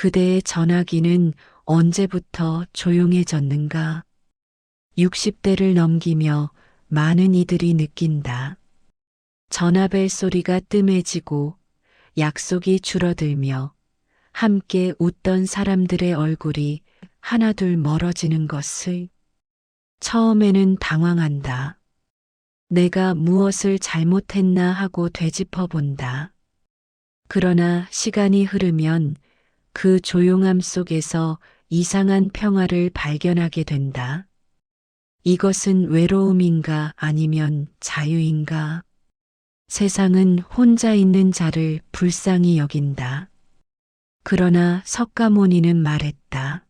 그대의 전화기는 언제부터 조용해졌는가? 60대를 넘기며 많은 이들이 느낀다. 전화벨 소리가 뜸해지고 약속이 줄어들며 함께 웃던 사람들의 얼굴이 하나둘 멀어지는 것을 처음에는 당황한다. 내가 무엇을 잘못했나 하고 되짚어 본다. 그러나 시간이 흐르면 그 조용함 속에서 이상한 평화를 발견하게 된다. 이것은 외로움인가 아니면 자유인가? 세상은 혼자 있는 자를 불쌍히 여긴다. 그러나 석가모니는 말했다.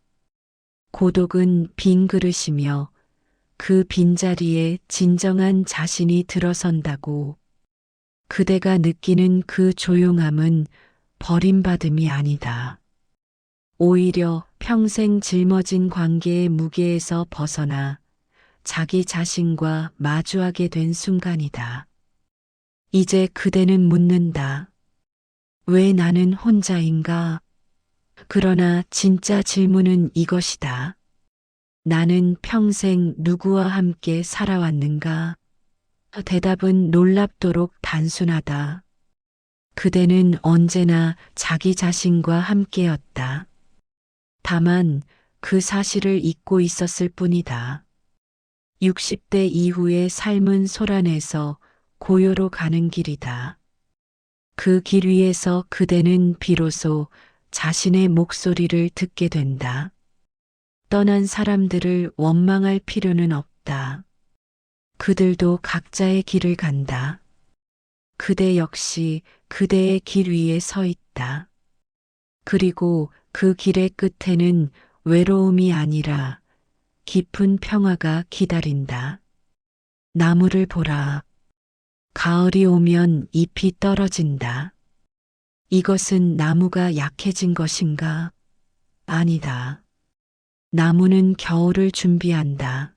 고독은 빈 그릇이며 그 빈자리에 진정한 자신이 들어선다고. 그대가 느끼는 그 조용함은 버림받음이 아니다. 오히려 평생 짊어진 관계의 무게에서 벗어나 자기 자신과 마주하게 된 순간이다. 이제 그대는 묻는다. 왜 나는 혼자인가? 그러나 진짜 질문은 이것이다. 나는 평생 누구와 함께 살아왔는가? 대답은 놀랍도록 단순하다. 그대는 언제나 자기 자신과 함께였다. 다만 그 사실을 잊고 있었을 뿐이다. 60대 이후의 삶은 소란에서 고요로 가는 길이다. 그 길 위에서 그대는 비로소 자신의 목소리를 듣게 된다. 떠난 사람들을 원망할 필요는 없다. 그들도 각자의 길을 간다. 그대 역시 그대의 길 위에 서 있다. 그리고 그 길의 끝에는 외로움이 아니라 깊은 평화가 기다린다. 나무를 보라. 가을이 오면 잎이 떨어진다. 이것은 나무가 약해진 것인가? 아니다. 나무는 겨울을 준비한다.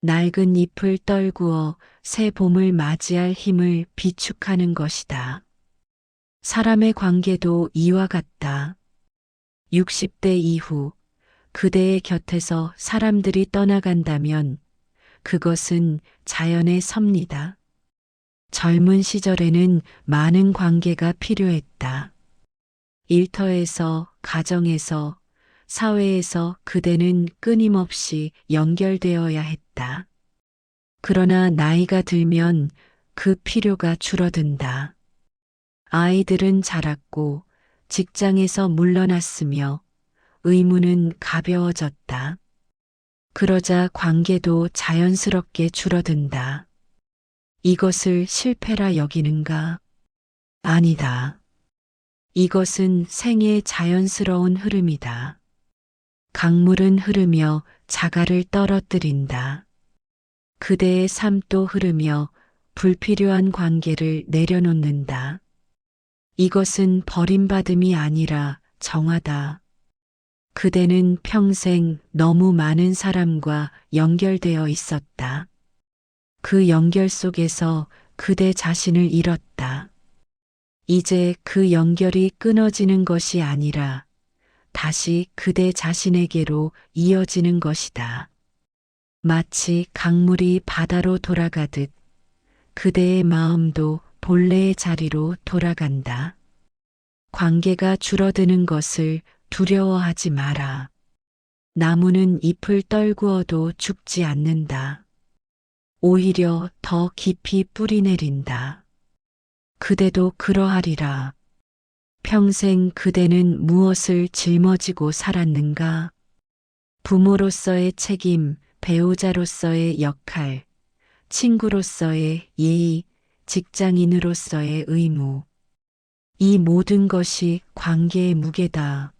낡은 잎을 떨구어 새 봄을 맞이할 힘을 비축하는 것이다. 사람의 관계도 이와 같다. 60대 이후 그대의 곁에서 사람들이 떠나간다면 그것은 자연의 섭리다. 젊은 시절에는 많은 관계가 필요했다. 일터에서, 가정에서, 사회에서 그대는 끊임없이 연결되어야 했다. 그러나 나이가 들면 그 필요가 줄어든다. 아이들은 자랐고 직장에서 물러났으며 의무는 가벼워졌다. 그러자 관계도 자연스럽게 줄어든다. 이것을 실패라 여기는가? 아니다. 이것은 생의 자연스러운 흐름이다. 강물은 흐르며 자갈을 떨어뜨린다. 그대의 삶도 흐르며 불필요한 관계를 내려놓는다. 이것은 버림받음이 아니라 정화다. 그대는 평생 너무 많은 사람과 연결되어 있었다. 그 연결 속에서 그대 자신을 잃었다. 이제 그 연결이 끊어지는 것이 아니라 다시 그대 자신에게로 이어지는 것이다. 마치 강물이 바다로 돌아가듯 그대의 마음도 본래의 자리로 돌아간다. 관계가 줄어드는 것을 두려워하지 마라. 나무는 잎을 떨구어도 죽지 않는다. 오히려 더 깊이 뿌리 내린다. 그대도 그러하리라. 평생 그대는 무엇을 짊어지고 살았는가? 부모로서의 책임, 배우자로서의 역할, 친구로서의 예의, 직장인으로서의 의무. 이 모든 것이 관계의 무게다.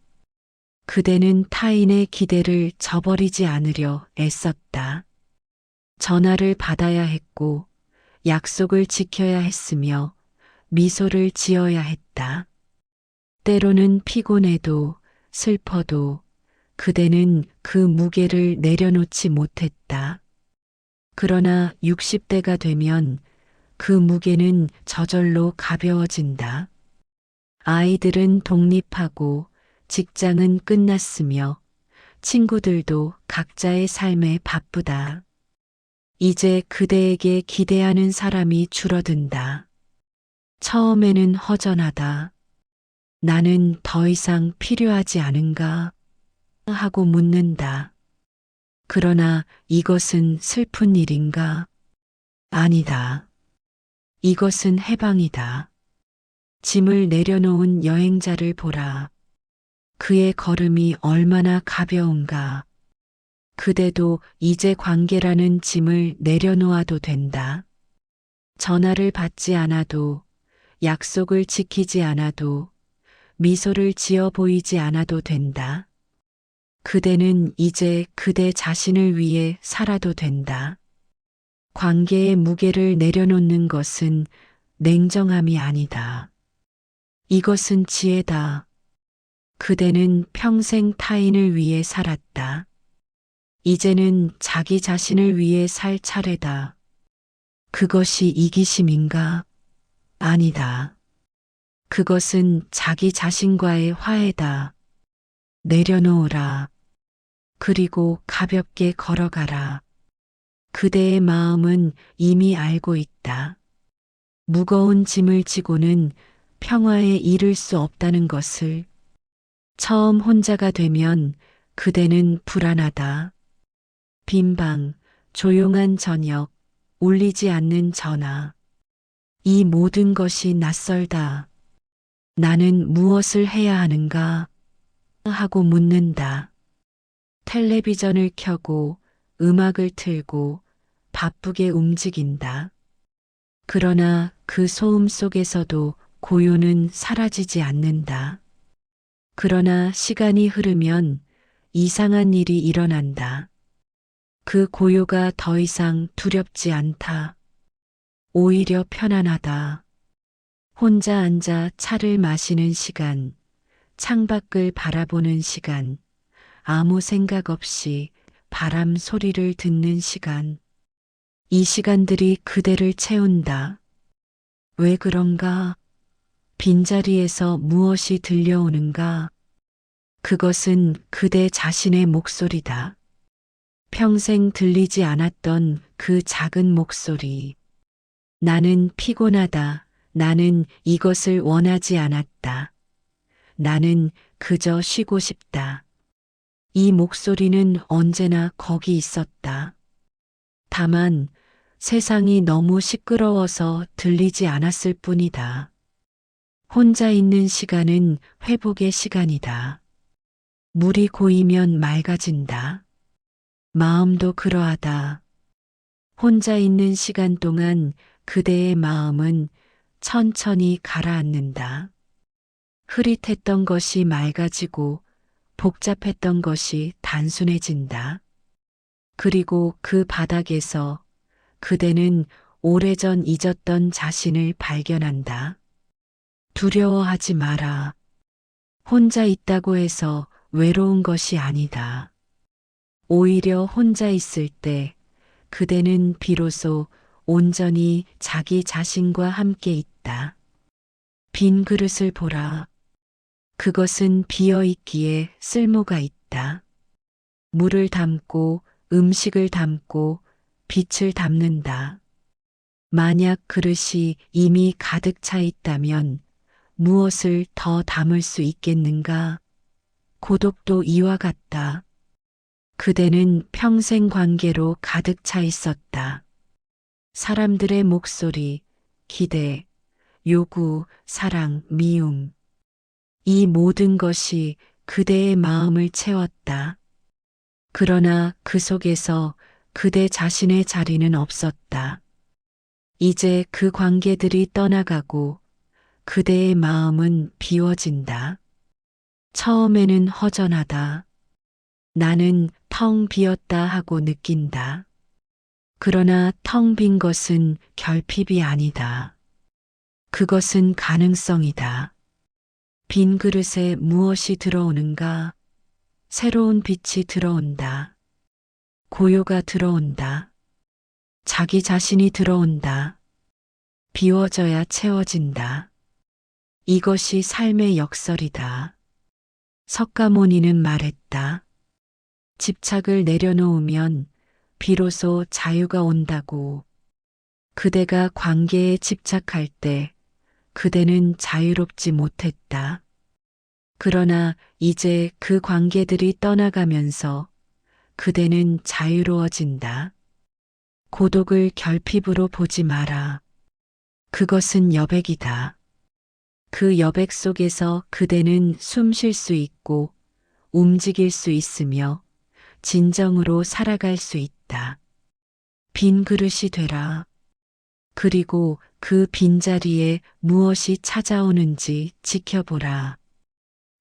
그대는 타인의 기대를 저버리지 않으려 애썼다. 전화를 받아야 했고, 약속을 지켜야 했으며, 미소를 지어야 했다. 때로는 피곤해도 슬퍼도 그대는 그 무게를 내려놓지 못했다. 그러나 60대가 되면 그 무게는 저절로 가벼워진다. 아이들은 독립하고 직장은 끝났으며 친구들도 각자의 삶에 바쁘다. 이제 그대에게 기대하는 사람이 줄어든다. 처음에는 허전하다. 나는 더 이상 필요하지 않은가? 하고 묻는다. 그러나 이것은 슬픈 일인가? 아니다. 이것은 해방이다. 짐을 내려놓은 여행자를 보라. 그의 걸음이 얼마나 가벼운가. 그대도 이제 관계라는 짐을 내려놓아도 된다. 전화를 받지 않아도, 약속을 지키지 않아도, 미소를 지어 보이지 않아도 된다. 그대는 이제 그대 자신을 위해 살아도 된다. 관계의 무게를 내려놓는 것은 냉정함이 아니다. 이것은 지혜다. 그대는 평생 타인을 위해 살았다. 이제는 자기 자신을 위해 살 차례다. 그것이 이기심인가? 아니다. 그것은 자기 자신과의 화해다. 내려놓으라. 그리고 가볍게 걸어가라. 그대의 마음은 이미 알고 있다. 무거운 짐을 지고는 평화에 이를 수 없다는 것을. 처음 혼자가 되면 그대는 불안하다. 빈 방, 조용한 저녁, 울리지 않는 전화. 이 모든 것이 낯설다. 나는 무엇을 해야 하는가? 하고 묻는다. 텔레비전을 켜고 음악을 틀고 바쁘게 움직인다. 그러나 그 소음 속에서도 고요는 사라지지 않는다. 그러나 시간이 흐르면 이상한 일이 일어난다. 그 고요가 더 이상 두렵지 않다. 오히려 편안하다. 혼자 앉아 차를 마시는 시간, 창밖을 바라보는 시간, 아무 생각 없이 바람 소리를 듣는 시간. 이 시간들이 그대를 채운다. 왜 그런가? 빈자리에서 무엇이 들려오는가? 그것은 그대 자신의 목소리다. 평생 들리지 않았던 그 작은 목소리. 나는 피곤하다. 나는 이것을 원하지 않았다. 나는 그저 쉬고 싶다. 이 목소리는 언제나 거기 있었다. 다만 세상이 너무 시끄러워서 들리지 않았을 뿐이다. 혼자 있는 시간은 회복의 시간이다. 물이 고이면 맑아진다. 마음도 그러하다. 혼자 있는 시간 동안 그대의 마음은 천천히 가라앉는다. 흐릿했던 것이 맑아지고 복잡했던 것이 단순해진다. 그리고 그 바닥에서 그대는 오래전 잊었던 자신을 발견한다. 두려워하지 마라. 혼자 있다고 해서 외로운 것이 아니다. 오히려 혼자 있을 때 그대는 비로소 온전히 자기 자신과 함께 있다. 빈 그릇을 보라. 그것은 비어 있기에 쓸모가 있다. 물을 담고 음식을 담고 빛을 담는다. 만약 그릇이 이미 가득 차 있다면 무엇을 더 담을 수 있겠는가? 고독도 이와 같다. 그대는 평생 관계로 가득 차 있었다. 사람들의 목소리, 기대, 요구, 사랑, 미움. 이 모든 것이 그대의 마음을 채웠다. 그러나 그 속에서 그대 자신의 자리는 없었다. 이제 그 관계들이 떠나가고 그대의 마음은 비워진다. 처음에는 허전하다. 나는 텅 비었다 하고 느낀다. 그러나 텅 빈 것은 결핍이 아니다. 그것은 가능성이다. 빈 그릇에 무엇이 들어오는가? 새로운 빛이 들어온다. 고요가 들어온다. 자기 자신이 들어온다. 비워져야 채워진다. 이것이 삶의 역설이다. 석가모니는 말했다. 집착을 내려놓으면 비로소 자유가 온다고. 그대가 관계에 집착할 때 그대는 자유롭지 못했다. 그러나 이제 그 관계들이 떠나가면서 그대는 자유로워진다. 고독을 결핍으로 보지 마라. 그것은 여백이다. 그 여백 속에서 그대는 숨 쉴 수 있고 움직일 수 있으며 진정으로 살아갈 수 있다. 빈 그릇이 되라. 그리고 그 빈자리에 무엇이 찾아오는지 지켜보라.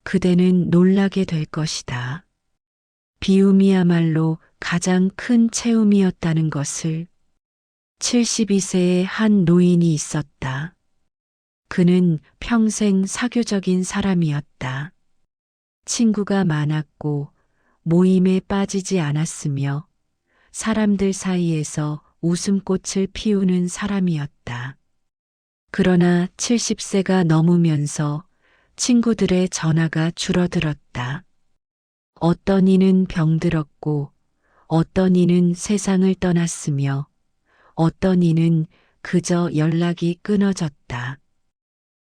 그대는 놀라게 될 것이다. 비움이야말로 가장 큰 채움이었다는 것을. 72세의 한 노인이 있었다. 그는 평생 사교적인 사람이었다. 친구가 많았고 모임에 빠지지 않았으며 사람들 사이에서 웃음꽃을 피우는 사람이었다. 그러나 70세가 넘으면서 친구들의 전화가 줄어들었다. 어떤 이는 병들었고 어떤 이는 세상을 떠났으며 어떤 이는 그저 연락이 끊어졌다.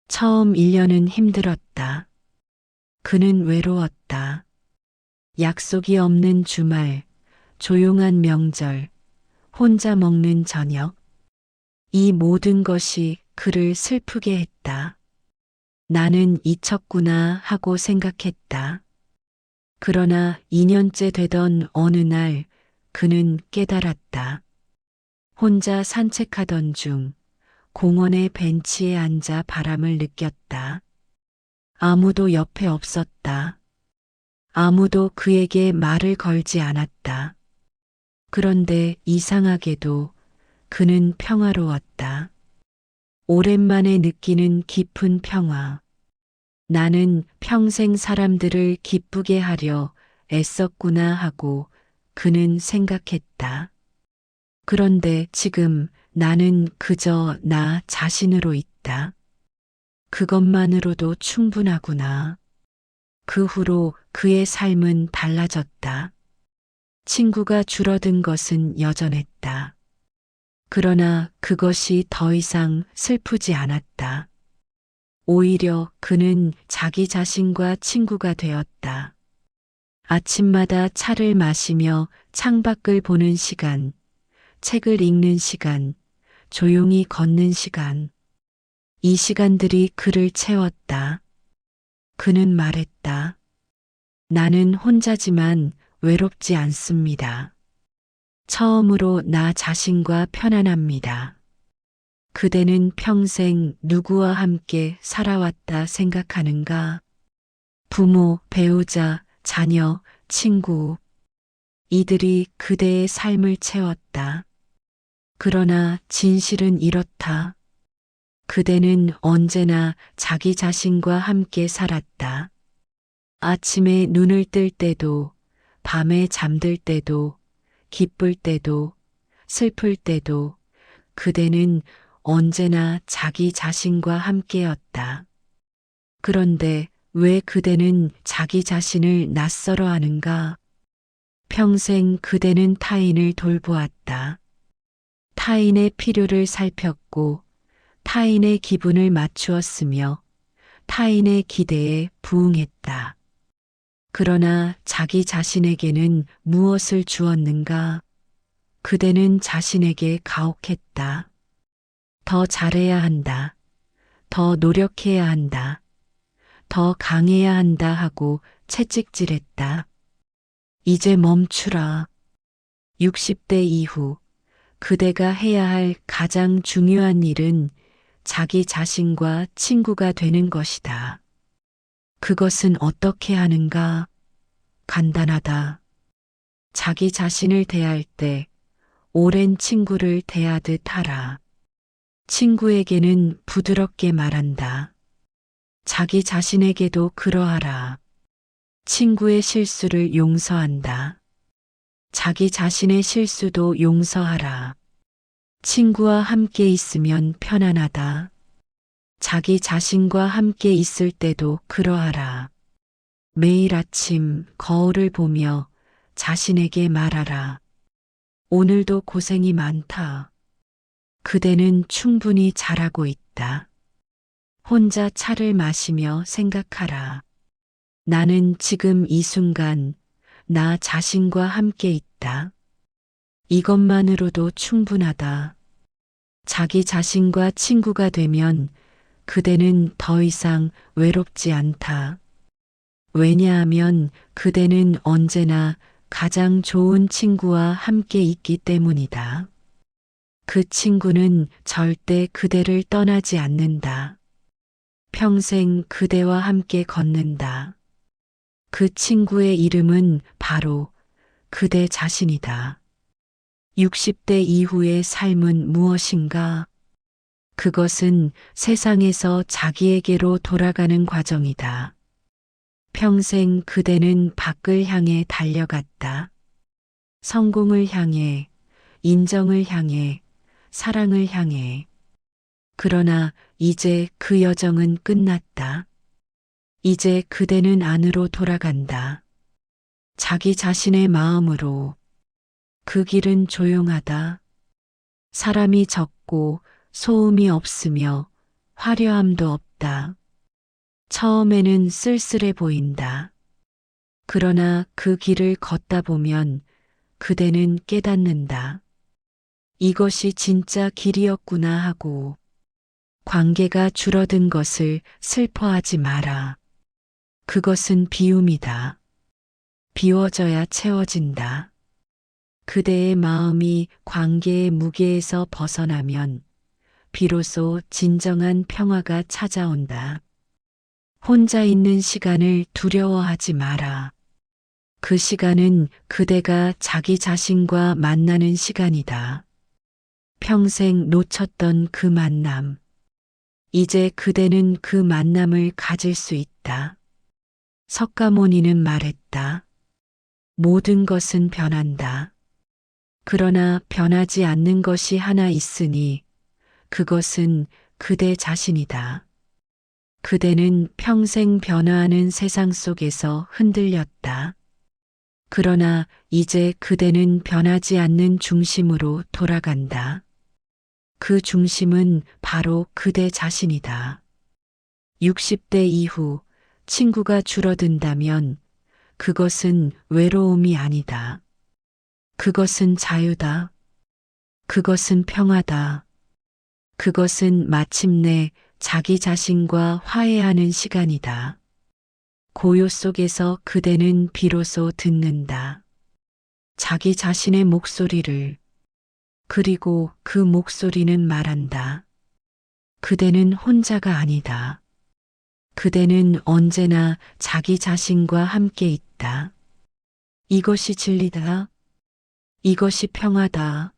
처음 1년은 힘들었다. 그는 외로웠다. 약속이 없는 주말, 조용한 명절, 혼자 먹는 저녁. 이 모든 것이 그를 슬프게 했다. 나는 잊혔구나 하고 생각했다. 그러나 2년째 되던 어느 날 그는 깨달았다. 혼자 산책하던 중 공원의 벤치에 앉아 바람을 느꼈다. 아무도 옆에 없었다. 아무도 그에게 말을 걸지 않았다. 그런데 이상하게도 그는 평화로웠다. 오랜만에 느끼는 깊은 평화. 나는 평생 사람들을 기쁘게 하려 애썼구나 하고 그는 생각했다. 그런데 지금 나는 그저 나 자신으로 있다. 그것만으로도 충분하구나. 그 후로 그의 삶은 달라졌다. 친구가 줄어든 것은 여전했다. 그러나 그것이 더 이상 슬프지 않았다. 오히려 그는 자기 자신과 친구가 되었다. 아침마다 차를 마시며 창밖을 보는 시간, 책을 읽는 시간, 조용히 걷는 시간. 이 시간들이 그를 채웠다. 그는 말했다. 나는 혼자지만 외롭지 않습니다. 처음으로 나 자신과 편안합니다. 그대는 평생 누구와 함께 살아왔다 생각하는가? 부모, 배우자, 자녀, 친구. 이들이 그대의 삶을 채웠다. 그러나 진실은 이렇다. 그대는 언제나 자기 자신과 함께 살았다. 아침에 눈을 뜰 때도, 밤에 잠들 때도, 기쁠 때도, 슬플 때도 그대는 언제나 자기 자신과 함께였다. 그런데 왜 그대는 자기 자신을 낯설어 하는가? 평생 그대는 타인을 돌보았다. 타인의 필요를 살폈고 타인의 기분을 맞추었으며 타인의 기대에 부응했다. 그러나 자기 자신에게는 무엇을 주었는가? 그대는 자신에게 가혹했다. 더 잘해야 한다. 더 노력해야 한다. 더 강해야 한다 하고 채찍질했다. 이제 멈추라. 60대 이후 그대가 해야 할 가장 중요한 일은 자기 자신과 친구가 되는 것이다. 그것은 어떻게 하는가? 간단하다. 자기 자신을 대할 때 오랜 친구를 대하듯 하라. 친구에게는 부드럽게 말한다. 자기 자신에게도 그러하라. 친구의 실수를 용서한다. 자기 자신의 실수도 용서하라. 친구와 함께 있으면 편안하다. 자기 자신과 함께 있을 때도 그러하라. 매일 아침 거울을 보며 자신에게 말하라. 오늘도 고생이 많다. 그대는 충분히 잘하고 있다. 혼자 차를 마시며 생각하라. 나는 지금 이 순간 나 자신과 함께 있다. 이것만으로도 충분하다. 자기 자신과 친구가 되면 그대는 더 이상 외롭지 않다. 왜냐하면 그대는 언제나 가장 좋은 친구와 함께 있기 때문이다. 그 친구는 절대 그대를 떠나지 않는다. 평생 그대와 함께 걷는다. 그 친구의 이름은 바로 그대 자신이다. 60대 이후의 삶은 무엇인가? 그것은 세상에서 자기에게로 돌아가는 과정이다. 평생 그대는 밖을 향해 달려갔다. 성공을 향해, 인정을 향해, 사랑을 향해. 그러나 이제 그 여정은 끝났다. 이제 그대는 안으로 돌아간다. 자기 자신의 마음으로. 그 길은 조용하다. 사람이 적고 소음이 없으며 화려함도 없다. 처음에는 쓸쓸해 보인다. 그러나 그 길을 걷다 보면 그대는 깨닫는다. 이것이 진짜 길이었구나 하고. 관계가 줄어든 것을 슬퍼하지 마라. 그것은 비움이다. 비워져야 채워진다. 그대의 마음이 관계의 무게에서 벗어나면 비로소 진정한 평화가 찾아온다. 혼자 있는 시간을 두려워하지 마라. 그 시간은 그대가 자기 자신과 만나는 시간이다. 평생 놓쳤던 그 만남. 이제 그대는 그 만남을 가질 수 있다. 석가모니는 말했다. 모든 것은 변한다. 그러나 변하지 않는 것이 하나 있으니 그것은 그대 자신이다. 그대는 평생 변화하는 세상 속에서 흔들렸다. 그러나 이제 그대는 변하지 않는 중심으로 돌아간다. 그 중심은 바로 그대 자신이다. 60대 이후 친구가 줄어든다면 그것은 외로움이 아니다. 그것은 자유다. 그것은 평화다. 그것은 마침내 자기 자신과 화해하는 시간이다. 고요 속에서 그대는 비로소 듣는다. 자기 자신의 목소리를. 그리고 그 목소리는 말한다. 그대는 혼자가 아니다. 그대는 언제나 자기 자신과 함께 있다. 이것이 진리다. 이것이 평화다.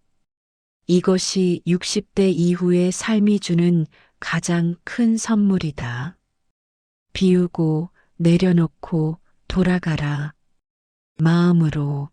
이것이 60대 이후의 삶이 주는 가장 큰 선물이다. 비우고 내려놓고 돌아가라. 마음으로.